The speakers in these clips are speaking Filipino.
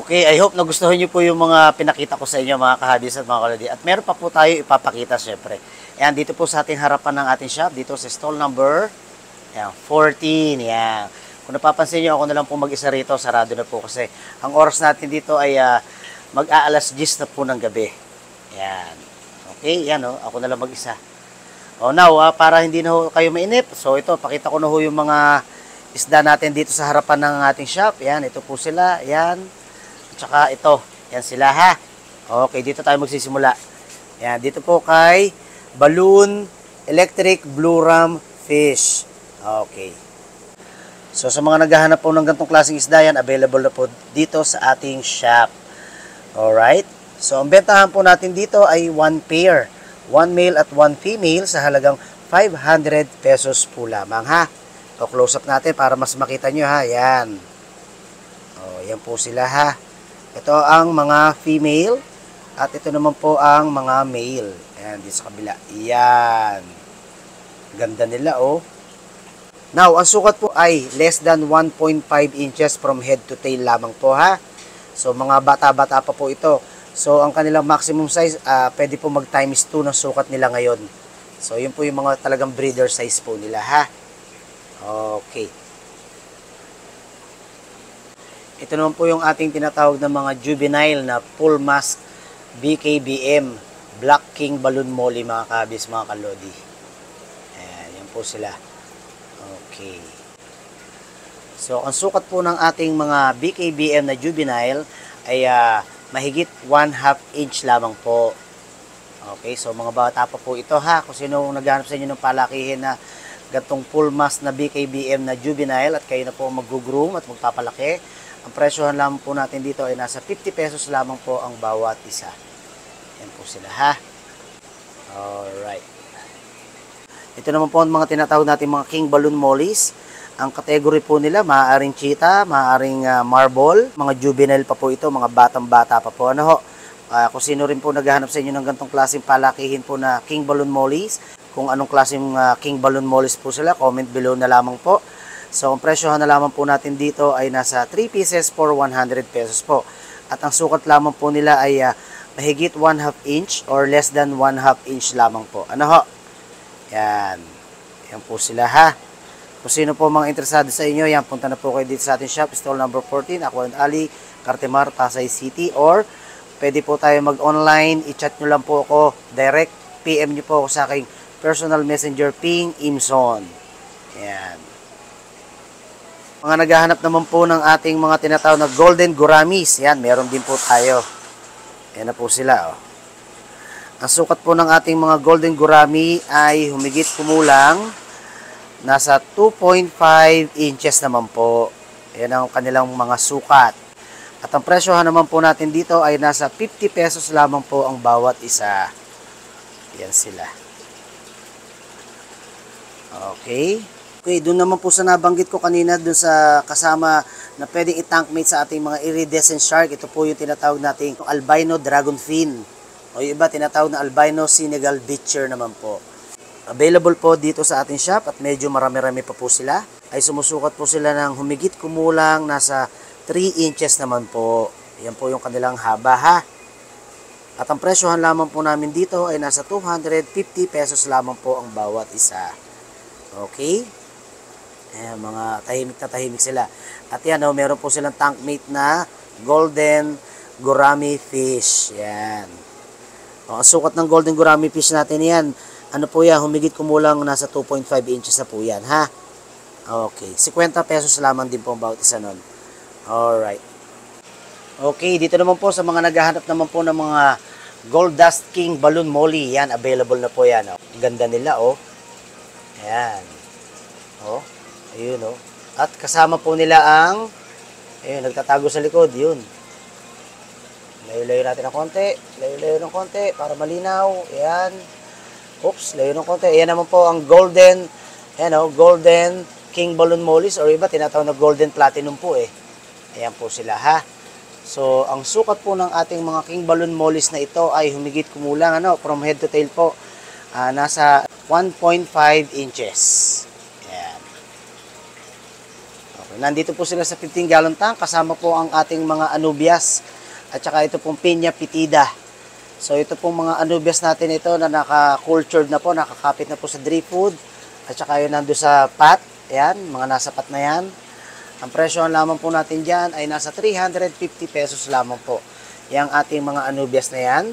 Okay, I hope nagustuhan niyo po yung mga pinakita ko sa inyo mga kahabis at mga kalodi. At meron pa po tayo ipapakita syempre. Ayan, dito po sa ating harapan ng ating shop, dito sa stall number 14. Yan. Kung napapansin niyo, ako na lang po mag-isa rito, sarado na po kasi ang oras natin dito ay mag-aalas 10 na po ng gabi. Yan. Okay, yan ako na lang mag-isa. Now, para hindi na kayo mainip, so ito, pakita ko na ho yung mga isda natin dito sa harapan ng ating shop. Yan, ito po sila. Yan. At saka ito. Yan sila ha. Okay, dito tayo magsisimula. Yan, dito po kay Balloon Electric Blue Ram Fish. Okay. So, sa mga naghahanap po ng ganitong klaseng isda, yan, available na po dito sa ating shop. Alright. So, ang bentahan po natin dito ay 1 pair. 1 male at 1 female sa halagang 500 pesos po lamang ha. So, close up natin para mas makita nyo ha. Yan. Yan po sila ha. Ito ang mga female at ito naman po ang mga male. Ayan, dito sa kabila. Yan. Ganda nila Now, ang sukat po ay less than 1.5 inches from head to tail lamang po ha. So, mga bata-bata pa po ito. So, ang kanilang maximum size, pwede po mag times 2 ng sukat nila ngayon. So, yun po yung mga talagang breeder size po nila ha. Okay. Ito naman po yung ating tinatawag na mga juvenile na full mask BKBM Black King Balloon Molly mga kabis, mga kalodi. Ayan, yan po sila. Okay. So, ang sukat po ng ating mga BKBM na juvenile ay mahigit 1/2 inch lamang po. Okay, so mga bata pa po ito ha. Kung sino naghahanap sa inyo ng palakihin na gatong full mask na BKBM na juvenile at kayo na po mag-groom at magpapalaki, ang presyohan lamang po natin dito ay nasa 50 pesos lamang po ang bawat isa. Yan po sila ha. Alright. Ito naman po ang mga tinatawag natin mga King Balloon Mollies. Ang category po nila, maaaring cheetah, maaaring marble, mga juvenile pa po ito, mga batang-bata pa po. Kung sino rin po naghahanap sa inyo ng ganitong klaseng palakihin po na King Balloon Mollies, kung anong klaseng King Balloon Mollies po sila, comment below na lamang po. So, ang presyohan na lamang po natin dito ay nasa 3 pieces for 100 pesos po. At ang sukat lamang po nila ay mahigit 1/2 inch or less than 1/2 inch lamang po. Yan. Yan po sila ha. Kung sino po mga interesado sa inyo, yan, punta na po kayo dito sa ating shop, stall number 14, Aquarium Alley, Cartimar, Pasay City, or pwede po tayo mag-online, i-chat nyo lang po ako, direct, PM nyo po ako sa aking personal messenger, Ping Imson. Yan. Mga naghahanap naman po ng ating mga tinatawag na golden gouramis, yan, meron din po tayo. Yan na po sila, Ang sukat po ng ating mga golden gourami ay humigit kumulang nasa 2.5 inches naman po. Yan ang kanilang mga sukat. At ang presyohan naman po natin dito ay nasa 50 pesos lamang po ang bawat isa. Yan sila. Okay. Okay, doon naman po sa nabanggit ko kanina, doon sa kasama na pwedeng i-tankmate sa ating mga iridescent shark. Ito po yung tinatawag nating albino dragonfin. O yung iba tinatawag na albino Senegal Beacher naman po. Available po dito sa ating shop at medyo marami-rami pa po sila. Ay sumusukat po sila ng humigit kumulang nasa 3 inches naman po. Yan po yung kanilang haba ha. At ang presyohan lamang po namin dito ay nasa 250 pesos lamang po ang bawat isa. Okay? Ayan, mga tahimik na tahimik sila. At yan, meron po silang tankmate na golden gourami fish. Yan. Ang sukat ng golden gourami fish natin yan, ano po yan, humigit kumulang nasa 2.5 inches na po yan, ha? Okay, 50 pesos lamang din po ang bawat isa nun. Alright. Okay, dito naman po sa mga naghahanap naman po ng mga Gold Dust King Balloon Molly. Yan, available na po yan. Ang ganda nila, Ayan. Ayun, At kasama po nila ang, ayun, nagtatago sa likod, yun. Layo-layo natin ng konti. Layo-layo ng konti para malinaw. Ayan. Oops, layo ng konti. Ayan naman po ang golden, golden King Balloon Mollies or iba tinatawag na golden platinum po Ayan po sila ha. So, ang sukat po ng ating mga King Balloon Mollies na ito ay humigit kumulang from head to tail po nasa 1.5 inches. Ayan. So, nandito po sila sa 15 gallon tank. Kasama po ang ating mga anubias. At saka ito pong pinya pitida. So ito pong mga anubias natin ito na naka-cultured na po, nakakapit na po sa dry food. At saka yun nando sa pot. Ayan, mga nasa pot na yan. Ang presyo lamang po natin dyan ay nasa 350 pesos lamang po. Yang ating mga anubias na yan.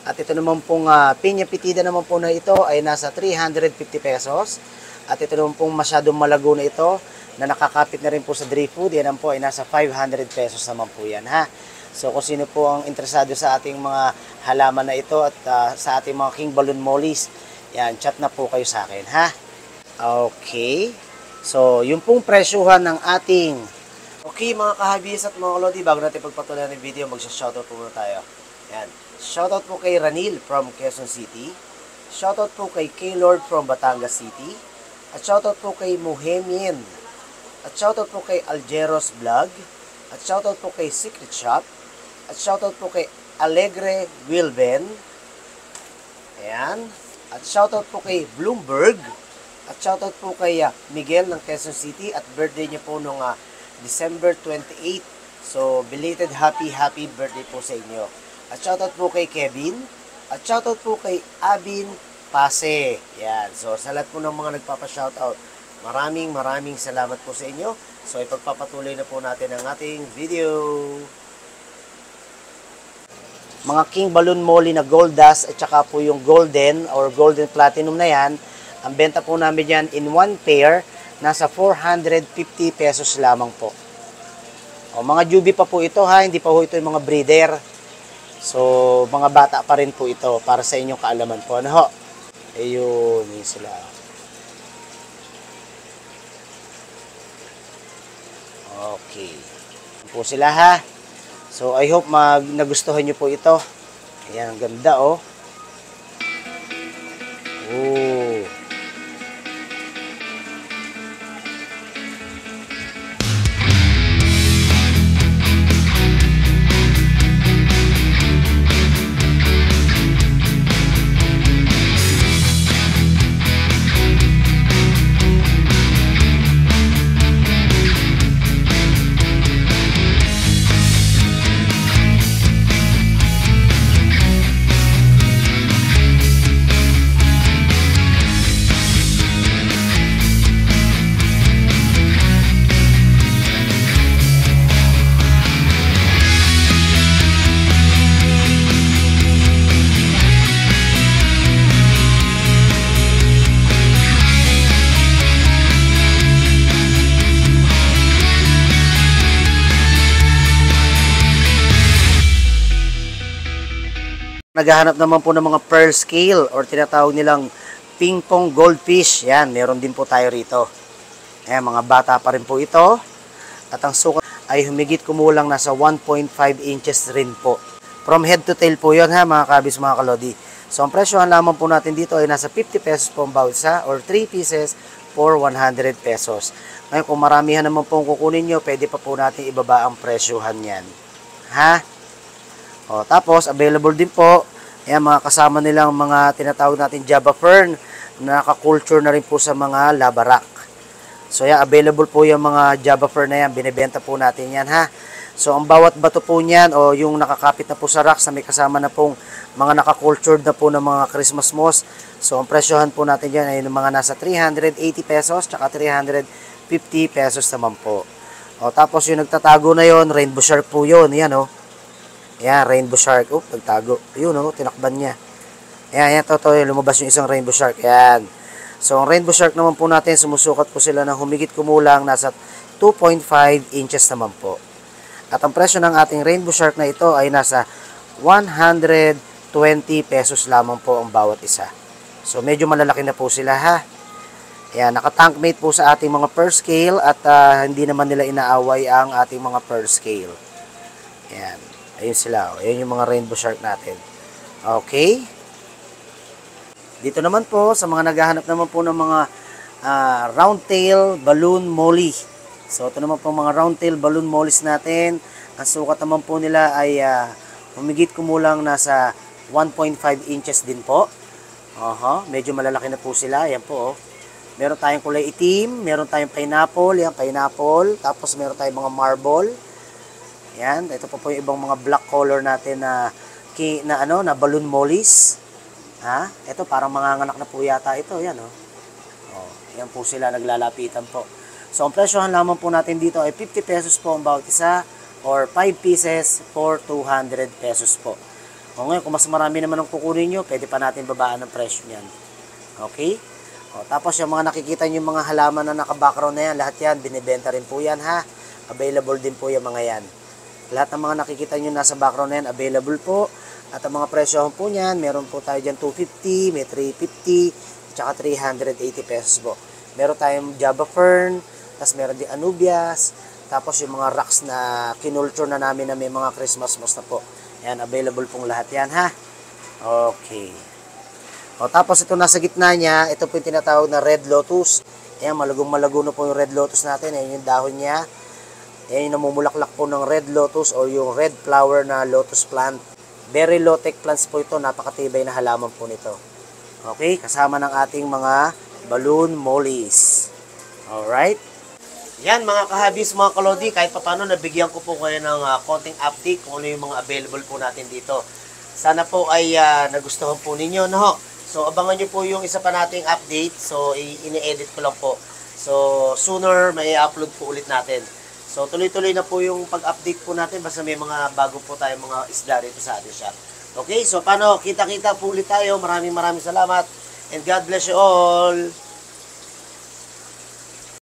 At ito naman pong pinya pitida naman po na ito ay nasa 350 pesos. At ito naman pong masyadong malago na ito na nakakapit na rin po sa dry food. Yan po ay nasa 500 pesos naman po yan, ha. So kung sino po ang interesado sa ating mga halaman na ito at sa ating mga King Balloon Mollies, yan, chat na po kayo sa akin, ha? Okay. So, yung pong presyuhan ng ating... Okay, mga kahabis at mga kalodi, bago natin pagpatuloy ng video, magsha-shoutout po muna tayo. Yan. Shoutout po kay Ranil from Quezon City. Shoutout po kay K-Lord from Batangas City. At shoutout po kay Mohemian. At shoutout po kay Aljeros Vlog. At shoutout po kay Secret Shop. At shoutout po kay Alegre Wilben. Ayan. At shoutout po kay Bloomberg. At shoutout po kay Miguel ng Quezon City. At birthday niya po nung December 28. So, belated happy birthday po sa inyo. At shoutout po kay Kevin. At shoutout po kay Abin Pase. Ayan. So, sa lahat po ng mga nagpapa-shoutout, maraming salamat po sa inyo. So, ipagpapatuloy na po natin ang ating video. Mga King Balloon Molly na gold dust at saka po yung golden or golden platinum na yan, ang benta po namin yan in one pair, nasa 450 pesos lamang po. O, mga jubi pa po ito, ha, hindi pa po ito yung mga breeder. So, mga bata pa rin po ito para sa inyong kaalaman po. Ano ho? Ayun, yun sila. Okay. Yan po sila, ha. So, I hope nagustuhan nyo po ito. Ayan, ang ganda, oh. Oh. Naghahanap naman po ng mga pearl scale or tinatawag nilang ping pong goldfish. Yan, meron din po tayo rito. Ayan, mga bata pa rin po ito. At ang sukat ay humigit kumulang nasa 1.5 inches rin po. From head to tail po yun, ha, mga kabis, mga kalodi. So, ang presyohan lamang po natin dito ay nasa 50 pesos po ang bawat isa or 3 pieces for 100 pesos. Ngayon, kung maramihan naman po ang kukunin nyo, pwede pa po natin ibaba ang presyohan yan. Ha? O, tapos, available din po, ayan, mga kasama nilang mga tinatawag natin Java Fern, na naka-culture na rin po sa mga labarak. So, yan, available po yung mga Java Fern na yan, binibenta po natin yan, ha. So, ang bawat bato po niyan, o yung nakakapit na po sa racks, na may kasama na pong mga naka-cultured na po ng mga Christmas moss. So, ang presyohan po natin yan ay mga nasa 380 pesos, tsaka 350 pesos naman po. O, tapos yung nagtatago na yon, rainbow shark po yun, yan, o. Ayan, rainbow shark. Oh, nagtago. Ayun, oh, tinakban niya. Ayan, ayan, totoo. Lumabas yung isang rainbow shark. Ayan. So, ang rainbow shark naman po natin, sumusukat po sila ng humigit kumulang nasa 2.5 inches naman po. At ang presyo ng ating rainbow shark na ito ay nasa 120 pesos lamang po ang bawat isa. So, medyo malalaki na po sila, ha. Ayan, naka-tankmate po sa ating mga pearl scale at hindi naman nila inaaway ang ating mga pearl scale. Ayan. Ayun sila. Ayun yung mga rainbow shark natin. Okay. Dito naman po, sa mga naghahanap naman po ng mga round tail balloon molly. So, ito naman po mga round tail balloon mollies natin. Ang sukat naman po nila ay humigit kumulang nasa 1.5 inches din po. Medyo malalaki na po sila. Ayan po. Meron tayong kulay itim, meron tayong pineapple, yan pineapple, tapos meron tayong mga marble. Yan, ito po yung ibang mga black color natin na na balloon mollies. Ha? Ito parang manganganak na po yata ito, yan oh. Oh, yan po sila naglalapitan po. So ang presyohan lamang po natin dito ay 50 pesos po ang bawat isa or 5 pieces for 200 pesos po. O ngayon, kung mas marami naman ang kukunin nyo, pwede pa natin babaan ang presyo niyan. Okay? O, tapos yung mga nakikita nyo yung mga halaman na naka-background na yan, lahat yan, binibenta rin po yan ha. Available din po yung mga yan. Lahat ng mga nakikita nyo nasa background na yan, available po. At ang mga presyo po niyan, meron po tayo dyan 250, may 350, tsaka 380 pesos po. Meron tayong Java Fern, tapos meron din Anubias, tapos yung mga rocks na kinulture na namin na may mga Christmas moss na po. Ayan, available pong lahat yan ha. Okay. O, tapos ito nasa gitna niya, ito po yung tinatawag na red lotus. Ayan, malagong-malago na po yung red lotus natin. Ayan yung dahon niya. Ayan yung namumulaklak po ng red lotus o yung red flower na lotus plant. Very low-tech plants po ito. Napakatibay na halaman po nito. Okay, kasama ng ating mga balloon mollies. Alright. Yan mga kahabis, mga kalodi, kahit papano nabigyan ko po kayo ng konting update kung ano yung mga available po natin dito. Sana po ay nagustuhan po ninyo, no? So abangan nyo po yung isa pa nating update. So ini-edit ko lang po. So sooner may upload po ulit natin. So tuloy-tuloy na po yung pag-update po natin basta may mga bago po tayong mga isda dito sa ating shop. Okay, so paano? Kita-kita po ulit tayo. Maraming salamat and God bless you all.